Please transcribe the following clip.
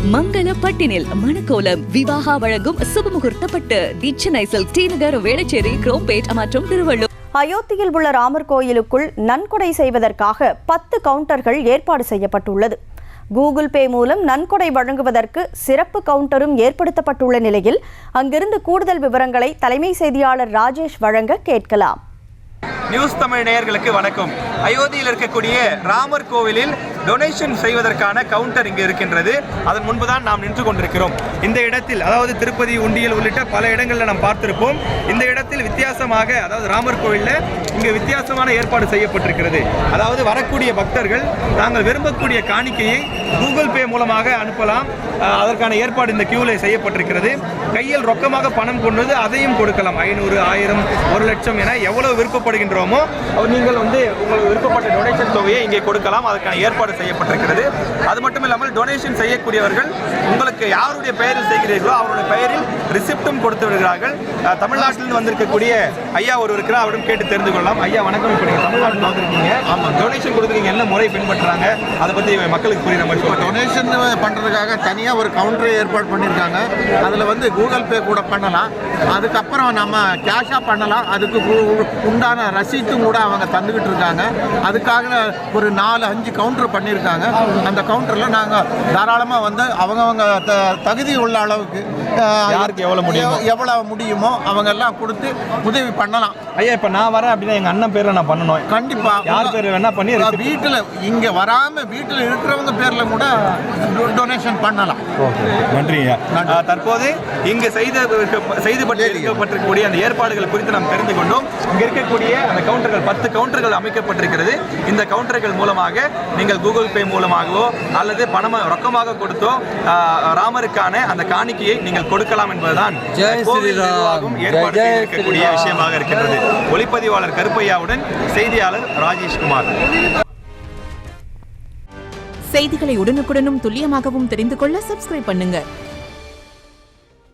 மங்கள பட்டினில் மணக்கோலம் விவாகா வழங்கும் சுபமுகூர்த்த பட்டு சென்னை சில்க் டிநகர் வேளச்சேரி குரோம்பேட் மற்றும் திருவள்ளூர். அயோத்தியில் உள்ள ராமர் கோயிலுக்குள் நன்கொடை செய்வதற்காக 10 கவுண்டர்கள் ஏற்பாடு செய்யப்பட்டுள்ளது. கூகுள் பே மூலம் நன்கொடை வழங்குவதற்கு சிறப்பு கவுண்டரும் ஏற்படுத்தப்பட்டுள்ள நிலையில் அங்கிருந்து கூடுதல் விவரங்களை தலைமை செய்தியாளர் ராஜேஷ் வழங்க கேட்கலாம். நியூஸ் தமிழ் நேயர்களுக்கு வணக்கம். அயோத்தியில் இருக்கக்கூடிய ராமர் கோவிலில் டொனேஷன் செய்வதற்கான கவுண்டர் இங்கே இருக்கின்றது. அதன் முன்புதான் நாம் நின்று கொண்டிருக்கிறோம். இந்த இடத்தில், அதாவது திருப்பதி, உண்டியல் உள்ளிட்ட பல இடங்களில் நாம் பார்த்திருப்போம். இந்த இடத்தில் வித்தியாசமாக, அதாவது ராமர் கோவிலில் இங்கே வித்தியாசமான ஏற்பாடு செய்யப்பட்டிருக்கிறது. அதாவது வரக்கூடிய பக்தர்கள் தாங்கள் விரும்பக்கூடிய காணிக்கையை கூகுள் பே மூலமாக அனுப்பலாம். அதற்கான ஏற்பாடு இந்த கியூவில் செய்யப்பட்டிருக்கிறது. கையில் ரொக்கமாக பணம் கொண்டு அதையும் கொடுக்கலாம். 500, 1000, 1 லட்சம் என எவ்வளவு விருப்பப்படுகின்றோமோ நீங்கள் உங்களுக்கு விருப்பப்பட்ட டொனேஷன் தொகையை இங்கே கொடுக்கலாம். அதற்கான ஏற்பாடு செய்யப்பட்டிருக்கிறது. அது மட்டும் இல்லாமல் டொனேஷன் செய்யக்கூடியவர்கள் உங்களுக்கு யாருடைய பெயரில் செய்கிறீர்களோ அவருடைய பெயரில் ரிசிப்டும் கொடுத்து விடுகிறார்கள். தமிழ்நாட்டிலிருந்து வந்திருக்கக்கூடிய ஐயா ஒரு இருக்கிறார், அவரிடம் கேட்டு தெரிந்து கொள்ளலாம். ஐயா வணக்கம். இப்போ நீங்கள் தமிழ்நாட்டில் வந்திருக்கீங்க. ஆமாம், டொனேஷன் கொடுத்துருக்கீங்க. என்ன முறை பின்பற்றுறாங்க அதை பற்றி மக்களுக்கு புரியுற மாதிரி சொல்லுங்கள். டொனேஷன் பண்ணுறதுக்காக தனியாக ஒரு கவுண்டரை ஏற்பாடு பண்ணியிருக்காங்க. அதில் கூகுள் பே கூட பண்ணலாம். அதுக்கப்புறம் நம்ம கேஷாக பண்ணலாம். அதுக்கு உண்டான ரசீட்டும் கூட அவங்க தந்துக்கிட்டு இருக்காங்க. அதுக்காக ஒரு 4-5 கவுண்டர் பண்ணியிருக்காங்க. அந்த கவுண்டரில் நாங்கள் தாராளமாக அவங்கவங்க தகுதி உள்ள அளவுக்கு யாருக்கு எவ்வளோ முடியுமோ அவங்க எல்லாம் கொடுத்து உதவி பண்ணலாம். ஐயா, இப்போ நான் வரேன் அப்படின்னா எங்கள் அண்ணன் பேரில் நான் பண்ணணும். கண்டிப்பாக யார் பேர் வேணா பண்ணி வீட்டில் இங்கே வராமல் வீட்டில் இருக்கிறவங்க பேரில் கூட டொனேஷன் பண்ணலாம். நன்றிங்க. தற்போது இங்கு செய்துபட்டிருக்கக்கூடிய அந்த ஏற்பாடுகள் குறித்து நாம் தெரிந்து கொண்டோம். இங்கே இருக்கக்கூடிய அந்த கவுண்டர்கள் 10 கவுண்டர்கள் அமைக்கப்பட்டிருக்கிறது. இந்த கவுண்டர்கள் மூலமாக நீங்கள் கூகுள் பே மூலமாகவோ அல்லது பணம் ரொக்கமாக கொடுத்தோ ராமருக்கான அந்த காணிக்கையை நீங்கள் கொடுக்கலாம் என்பதுதான் ஏற்பாடு செய்திருக்கக்கூடிய விஷயமாக இருக்கிறது. ஒளிப்பதிவாளர் கருப்பையாவுடன் செய்தியாளர் ராஜேஷ்குமார். செய்திகளை உடனுக்குடனும் துல்லியமாகவும் தெரிந்து கொள்ள சப்ஸ்கிரைப் பண்ணுங்க.